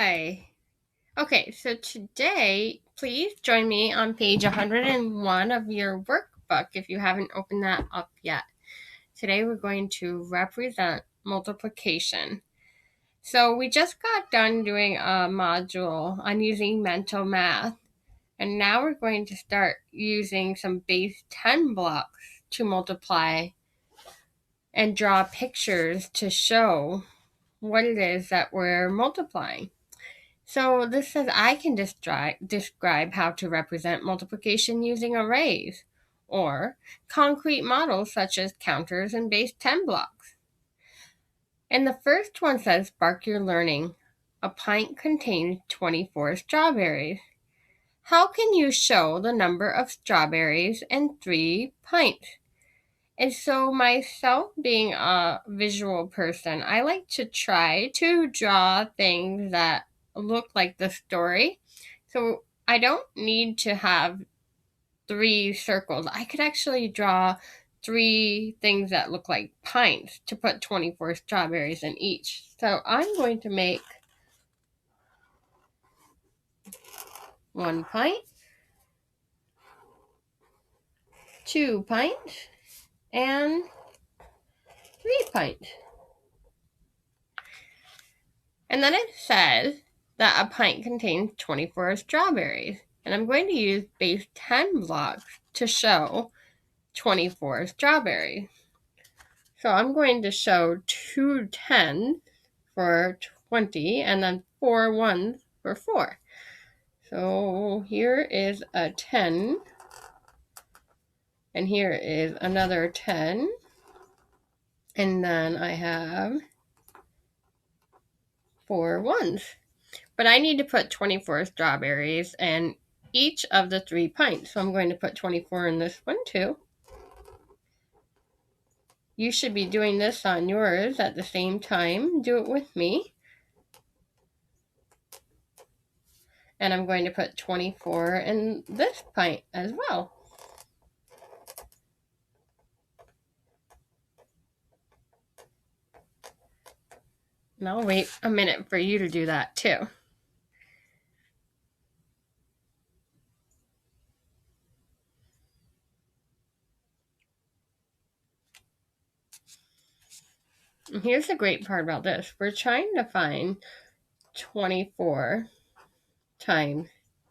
Hi. Okay, so today, please join me on page 101 of your workbook if you haven't opened that up yet. Today we're going to represent multiplication. So we just got done doing a module on using mental math, and now we're going to start using some base 10 blocks to multiply and draw pictures to show what it is that we're multiplying. So this says I can describe how to represent multiplication using arrays or concrete models such as counters and base 10 blocks. And the first one says, spark your learning. A pint contains 24 strawberries. How can you show the number of strawberries in 3 pints? And so myself being a visual person, I like to try to draw things that look like the story. So I don't need to have 3 circles. I could actually draw 3 things that look like pints to put 24 strawberries in each. So I'm going to make 1 pint, 2 pints, and 3 pints. And then it says that a pint contains 24 strawberries. And I'm going to use base 10 blocks to show 24 strawberries. So I'm going to show 2 10s for 20 and then 4 1s for 4. So here is a 10. And here is another 10. And then I have 4 1s. But I need to put 24 strawberries in each of the 3 pints. So I'm going to put 24 in this one too. You should be doing this on yours at the same time. Do it with me. And I'm going to put 24 in this pint as well. And I'll wait a minute for you to do that too. And here's the great part about this. We're trying to find 24 times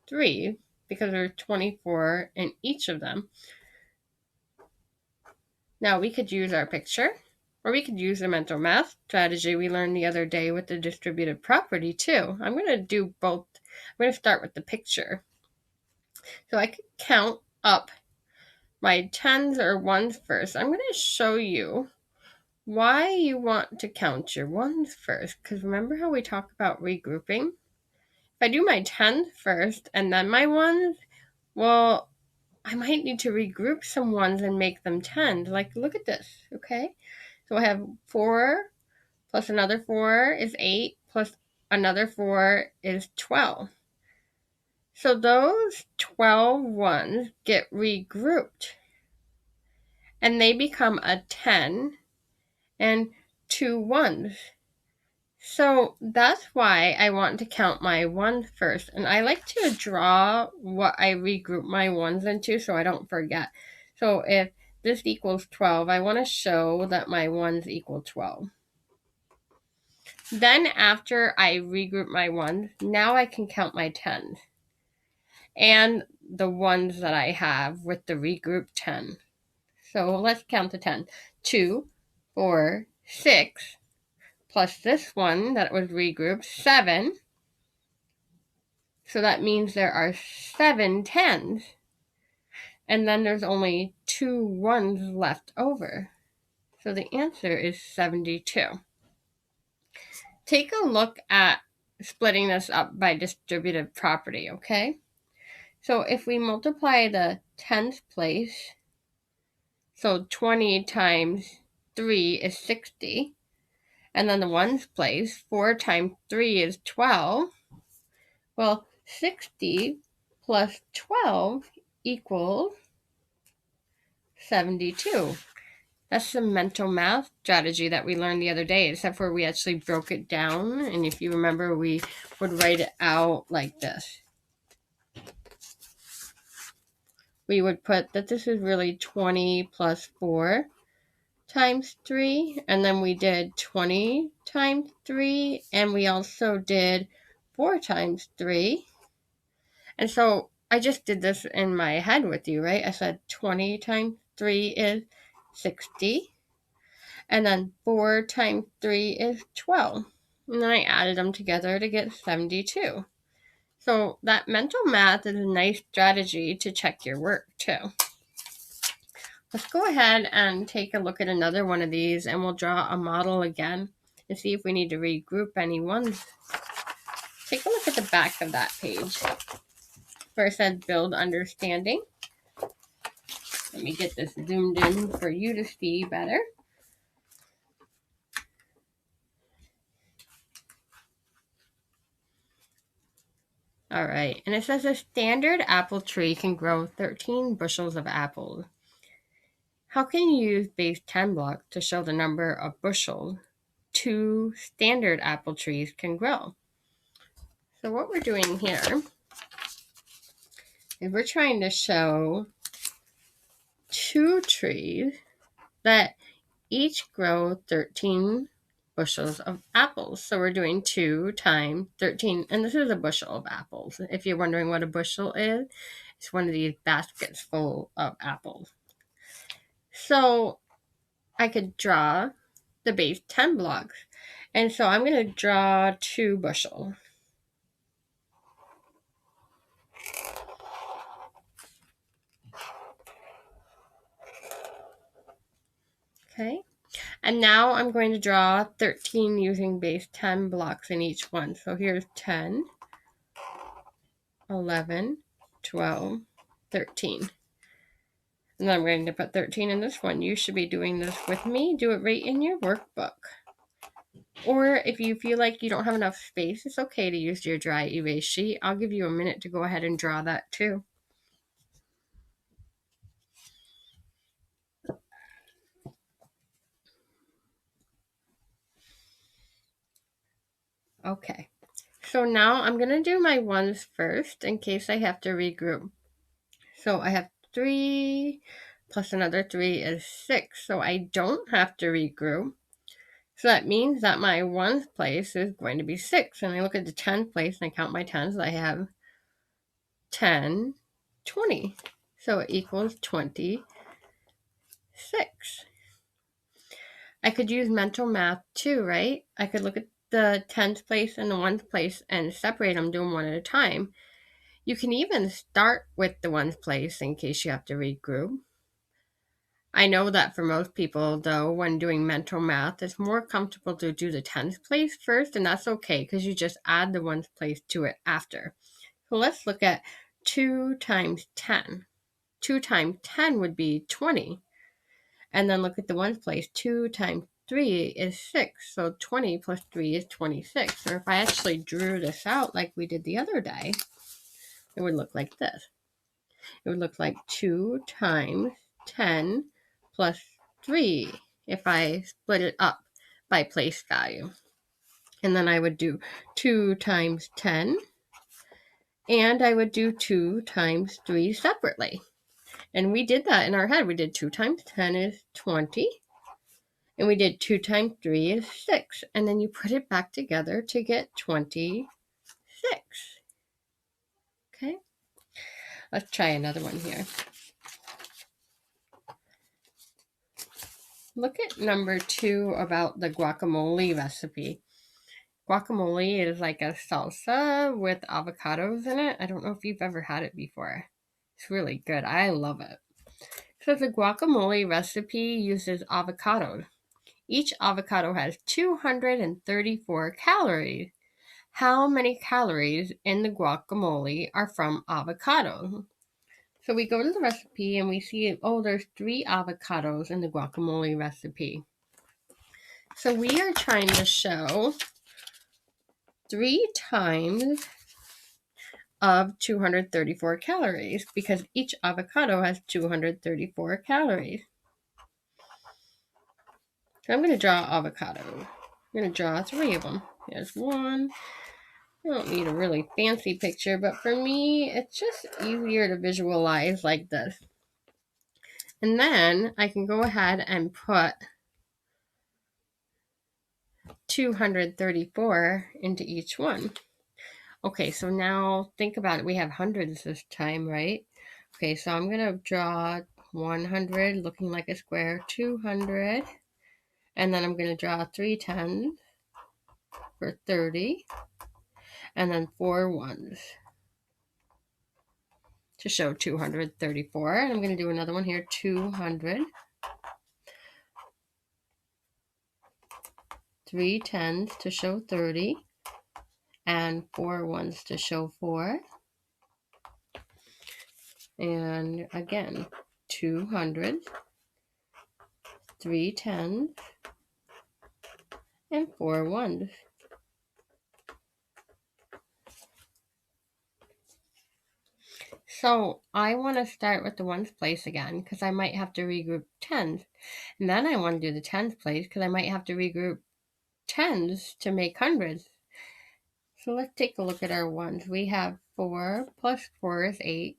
3 because there's 24 in each of them. Now we could use our picture, or we could use the mental math strategy we learned the other day with the distributive property too. I'm going to do both. I'm going to start with the picture. So I could count up my 10s or 1s first. I'm going to show you why you want to count your 1s first, because remember how we talk about regrouping? If I do my 10s first and then my 1s, well, I might need to regroup some 1s and make them 10s. Like, look at this, okay? So I have 4 plus another 4 is 8 plus another 4 is 12. So those 12 1s get regrouped and they become a 10 and 2 1s. So that's why I want to count my 1s first. And I like to draw what I regroup my 1s into so I don't forget. So if this equals 12, I want to show that my 1s equal 12. Then after I regroup my 1s, now I can count my 10s. And the 1s that I have with the regroup 10. So let's count the 10. 2, 4, 6, plus this one that was regrouped, 7. So that means there are 7 10s. And then there's only 2 1s left over. So the answer is 72. Take a look at splitting this up by distributive property, okay? So if we multiply the 10th place, so 20 times 3 is 60, and then the 1's place, 4 times 3 is 12. Well, 60 plus 12 equals 72. That's the mental math strategy that we learned the other day, except for we actually broke it down. And if you remember, we would write it out like this. We would put that this is really 20 plus 4 times 3. And then we did 20 times 3. And we also did 4 times 3. And so I just did this in my head with you, right? I said 20 times 3 is 60. And then 4 times 3 is 12. And then I added them together to get 72. So that mental math is a nice strategy to check your work too. Let's go ahead and take a look at another one of these, and we'll draw a model again and see if we need to regroup any ones. Take a look at the back of that page. First said build understanding. Let me get this zoomed in for you to see better. All right, and it says a standard apple tree can grow 13 bushels of apples. How can you use base 10 block to show the number of bushels 2 standard apple trees can grow? So what we're doing here is we're trying to show 2 trees that each grow 13 bushels of apples. So we're doing 2 times 13, and this is a bushel of apples. If you're wondering what a bushel is, it's one of these baskets full of apples. So I could draw the base 10 blocks. And so I'm going to draw 2 bushels. Okay. And now I'm going to draw 13 using base 10 blocks in each one. So here's 10, 11, 12, 13. And then I'm going to put 13 in this one. You should be doing this with me. Do it right in your workbook. Or if you feel like you don't have enough space, it's okay to use your dry erase sheet. I'll give you a minute to go ahead and draw that too. Okay. So now I'm going to do my ones first in case I have to regroup. So I have 3 plus another 3 is 6. So I don't have to regroup. So that means that my ones place is going to be 6. And I look at the 10th place and I count my 10s. I have 10, 20. So it equals 26. I could use mental math too, right? I could look at the 10th place and the 1st place and separate them, do them one at a time. You can even start with the 1st place in case you have to regroup. I know that for most people, though, when doing mental math, it's more comfortable to do the 10th place first, and that's okay because you just add the 1st place to it after. So let's look at 2 times 10. 2 times 10 would be 20. And then look at the 1st place. 2 times 3 is 6. So 20 plus 3 is 26. Or if I actually drew this out like we did the other day, it would look like this. It would look like 2 times 10 plus 3 if I split it up by place value. And then I would do 2 times 10, and I would do 2 times 3 separately. And we did that in our head. We did 2 times 10 is 20, and we did 2 times 3 is 6. And then you put it back together to get 26. Okay, let's try another one here. Look at number 2 about the guacamole recipe. Guacamole is like a salsa with avocados in it. I don't know if you've ever had it before. It's really good. I love it. So the guacamole recipe uses avocados. Each avocado has 234 calories. How many calories in the guacamole are from avocado? So we go to the recipe and we see, oh, there's 3 avocados in the guacamole recipe. So we are trying to show 3 times of 234 calories because each avocado has 234 calories. So I'm going to draw avocado. I'm going to draw 3 of them. Here's one. I don't need a really fancy picture, but for me, it's just easier to visualize like this. And then I can go ahead and put 234 into each one. Okay, so now think about it. We have hundreds this time, right? Okay, so I'm going to draw 100 looking like a square, 200, and then I'm going to draw 3 tens for 30, and then 4 ones to show 234. And I'm going to do another one here, 200, 3 tens to show 30, and 4 ones to show 4. And again, 200, 3 tens, and 4 ones. So I want to start with the ones place again because I might have to regroup tens. And then I want to do the tens place because I might have to regroup tens to make hundreds. So let's take a look at our ones. We have 4 plus 4 is 8,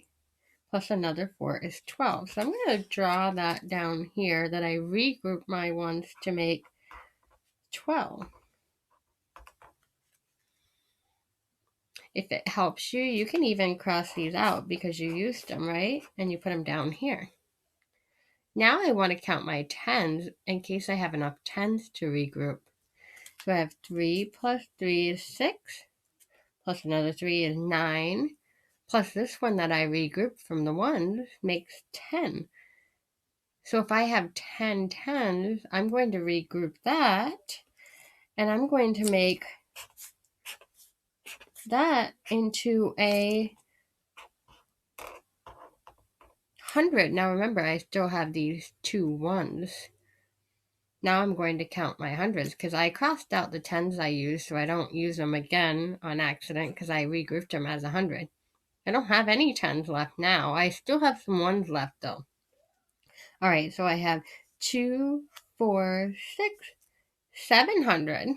plus another 4 is 12. So I'm going to draw that down here that I regroup my ones to make 12. If it helps you, you can even cross these out because you used them, right? And you put them down here. Now I want to count my tens in case I have enough tens to regroup. So I have 3 plus 3 is 6, plus another 3 is 9, plus this one that I regrouped from the ones makes 10. So if I have 10 tens, I'm going to regroup that, and I'm going to make that into a 100. Now remember, I still have these 2 ones. Now I'm going to count my hundreds because I crossed out the tens I used so I don't use them again on accident because I regrouped them as 100. I don't have any tens left now. I still have some ones left though. All right, so I have 2, 4, 6, 700.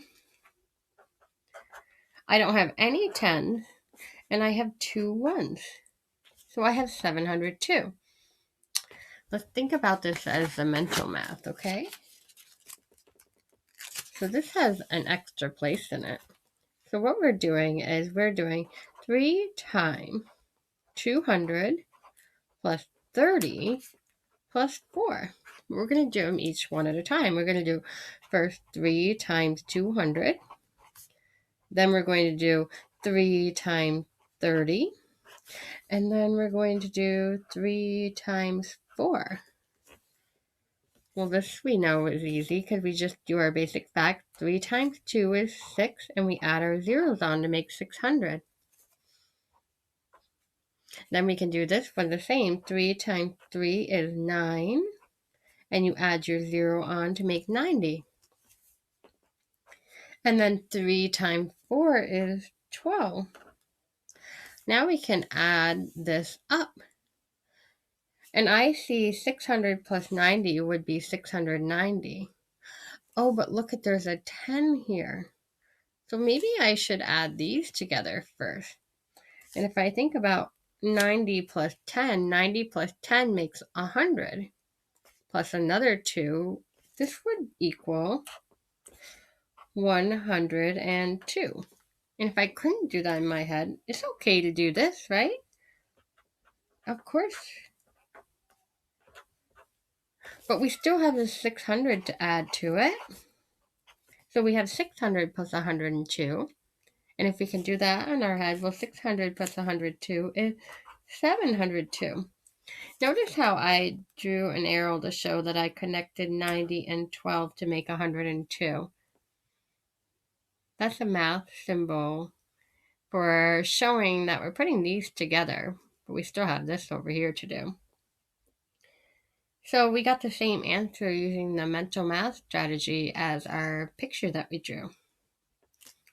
I don't have any tens and I have 2 ones. So I have 702. Let's think about this as the mental math, okay? So this has an extra place in it. So what we're doing is we're doing 3 times 200 plus 30 plus 4. We're going to do them each one at a time. We're going to do first 3 times 200. Then we're going to do 3 times 30. And then we're going to do 3 times 4. Well, this we know is easy because we just do our basic fact. 3 times 2 is 6, and we add our zeros on to make 600. Then we can do this one the same. 3 times 3 is 9, and you add your 0 on to make 90. And then 3 times 4 is 12. Now we can add this up. And I see 600 plus 90 would be 690. Oh, but look at there's a 10 here. So maybe I should add these together first. And if I think about 90 plus 10, 90 plus 10 makes 100. Plus another 2, this would equal 102. And if I couldn't do that in my head, it's okay to do this, right? Of course. But we still have the 600 to add to it. So we have 600 plus 102. And if we can do that in our head, well, 600 plus 102 is 702. Notice how I drew an arrow to show that I connected 90 and 12 to make 102. That's a math symbol for showing that we're putting these together, but we still have this over here to do. So we got the same answer using the mental math strategy as our picture that we drew.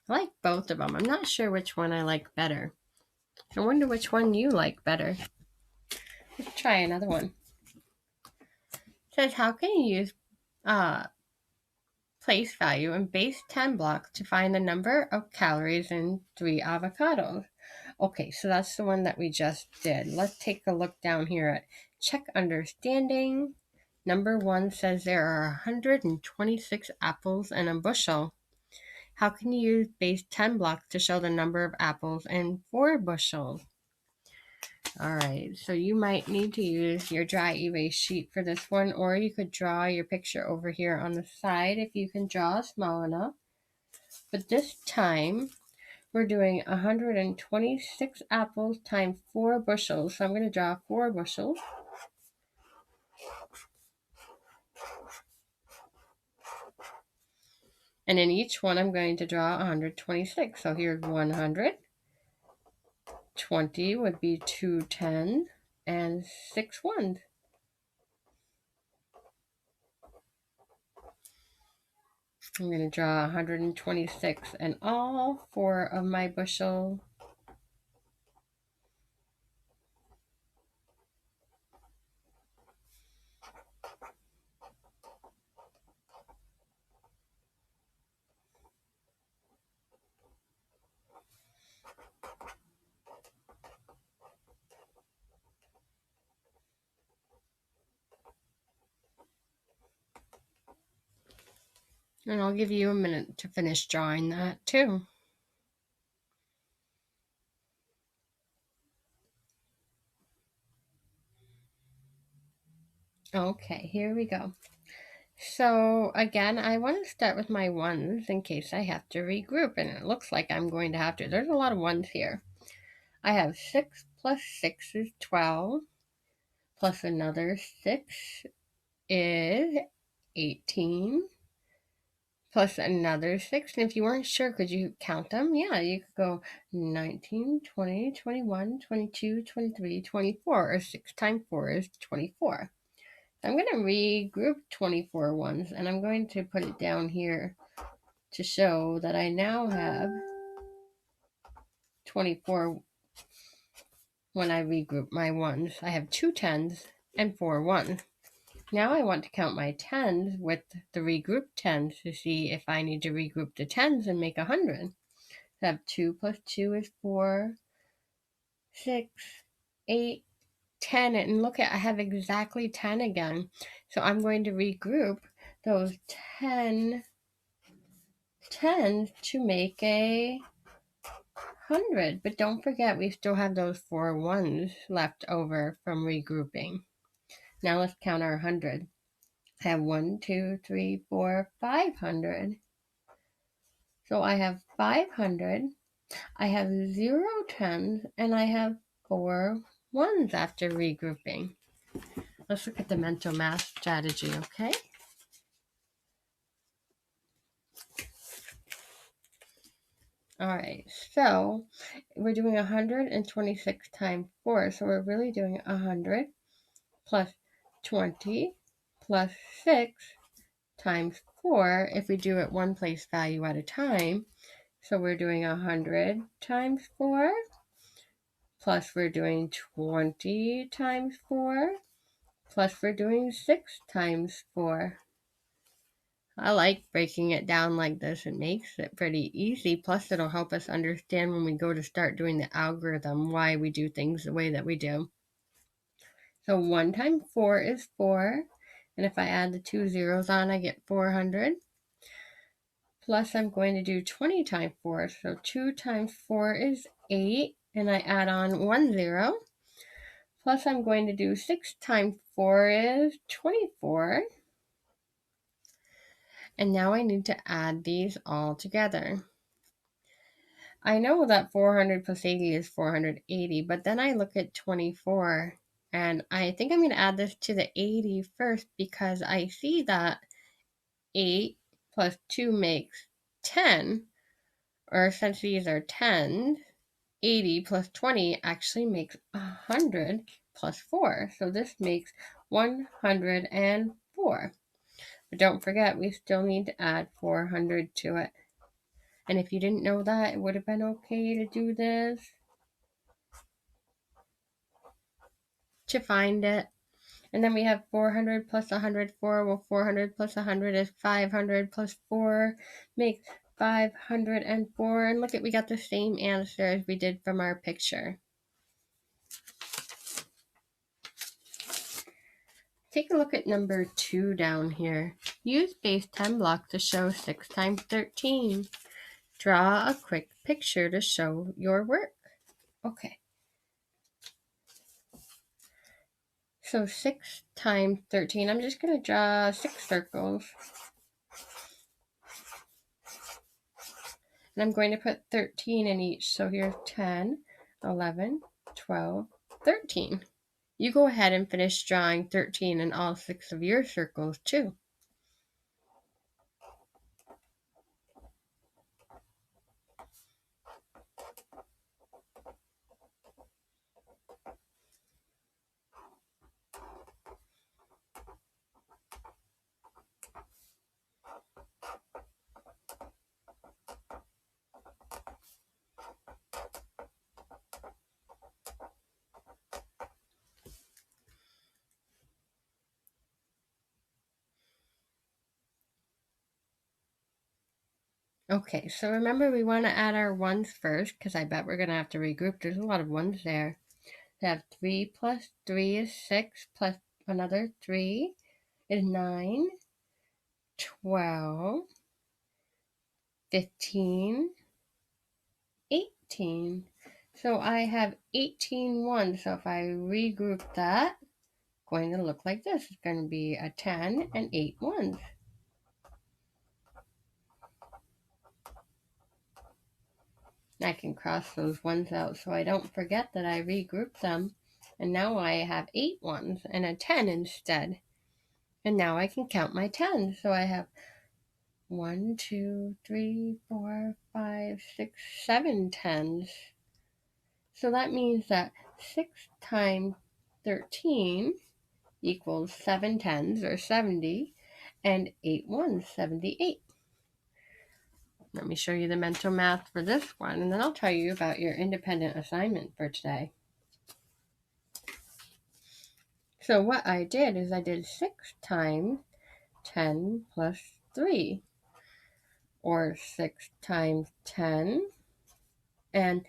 I like both of them. I'm not sure which one I like better. I wonder which one you like better. Let's try another one. It says, how can you use place value and base 10 blocks to find the number of calories in 3 avocados. Okay, so that's the one that we just did. Let's take a look down here at check understanding. Number 1 says there are 126 apples in a bushel. How can you use base 10 blocks to show the number of apples in 4 bushels? All right, so you might need to use your dry erase sheet for this one, or you could draw your picture over here on the side if you can draw small enough. But this time, we're doing 126 apples times 4 bushels. So I'm going to draw 4 bushels. And in each one, I'm going to draw 126. So here's 100. 20 would be 2 tens and 6 ones. I'm going to draw 126 in all 4 of my bushel. And I'll give you a minute to finish drawing that too. Okay, here we go. So again, I want to start with my ones in case I have to regroup, and it looks like I'm going to have to. There's a lot of ones here. I have 6 plus 6 is 12, plus another 6 is 18, plus another 6. And if you weren't sure, could you count them? Yeah, you could go 19, 20, 21, 22, 23, 24, or 6 times 4 is 24. I'm going to regroup 24 ones, and I'm going to put it down here to show that I now have 24 when I regroup my ones. I have 2 tens and 4 ones. Now I want to count my tens with the regrouped tens to see if I need to regroup the tens and make 100. I have 2 plus 2 is 4, 6, 8, 10, and look at, I have exactly 10 again. So I'm going to regroup those 10 tens to make a 100. But don't forget, we still have those 4 ones left over from regrouping. Now let's count our 100. I have 1, 2, 3, 4, 500. So I have 500. I have 0 tens, and I have 4 ones after regrouping. Let's look at the mental math strategy, okay? All right, so we're doing 126 times 4, so we're really doing 100 plus 20 plus 6 times 4 if we do it one place value at a time. So we're doing 100 times 4, plus we're doing 20 times 4, plus we're doing 6 times 4. I like breaking it down like this. It makes it pretty easy. Plus, it'll help us understand when we go to start doing the algorithm why we do things the way that we do. So 1 times 4 is 4. And if I add the 2 zeros on, I get 400. Plus, I'm going to do 20 times 4. So 2 times 4 is 8. And I add on 1 0. Plus, I'm going to do 6 times 4 is 24. And now I need to add these all together. I know that 400 plus 80 is 480, but then I look at 24, and I think I'm going to add this to the 80 first because I see that 8 plus 2 makes 10, or since these are 10s, 80 plus 20 actually makes 100 plus 4. So this makes 104. But don't forget, we still need to add 400 to it. And if you didn't know that, it would have been okay to do this to find it. And then we have 400 plus 104. Well, 400 plus 100 is 500 plus 4 makes 504. And look at, we got the same answer as we did from our picture. Take a look at number 2 down here. Use base 10 block to show 6 times 13. Draw a quick picture to show your work. Okay. So 6 times 13, I'm just going to draw 6 circles. And I'm going to put 13 in each. So here's 10, 11, 12, 13. You go ahead and finish drawing 13 in all 6 of your circles too. Okay, so remember we want to add our ones first because I bet we're going to have to regroup. There's a lot of ones there. We have 3 plus 3 is 6 plus another 3 is 9, 12, 15, 18. So I have 18 ones. So if I regroup that, it's going to look like this. It's going to be a 10 and 8 ones. I can cross those ones out so I don't forget that I regrouped them. And now I have 8 ones and a 10 instead. And now I can count my 10. So I have 1, 2, 3, 4, 5, 6, 7 tens. So that means that 6 times 13 equals 7 tens or 70 and 8 ones, 78. Let me show you the mental math for this one, and then I'll tell you about your independent assignment for today. So what I did is I did 6 times 10 plus 3, or 6 times 10, and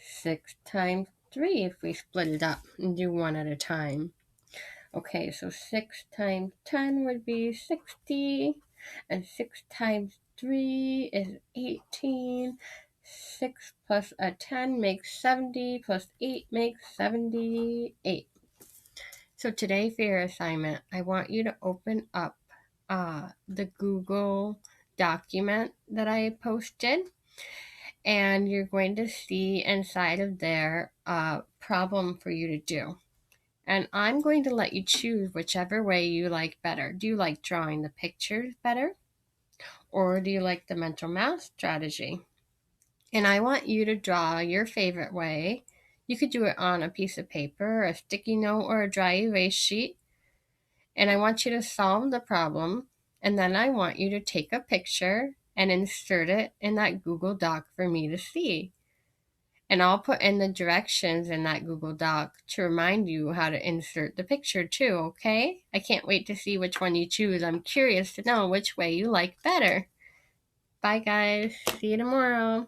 6 times 3 if we split it up and do one at a time. Okay, so 6 times 10 would be 60, and 6 times 3 is 18. 6 plus a 10 makes 70, plus 8 makes 78. So today for your assignment, I want you to open up the Google document that I posted, and you're going to see inside of there a problem for you to do. And I'm going to let you choose whichever way you like better. Do you like drawing the pictures better? Or do you like the mental math strategy? And I want you to draw your favorite way. You could do it on a piece of paper, a sticky note, or a dry erase sheet. And I want you to solve the problem. And then I want you to take a picture and insert it in that Google Doc for me to see. And I'll put in the directions in that Google Doc to remind you how to insert the picture too, okay? I can't wait to see which one you choose. I'm curious to know which way you like better. Bye guys. See you tomorrow.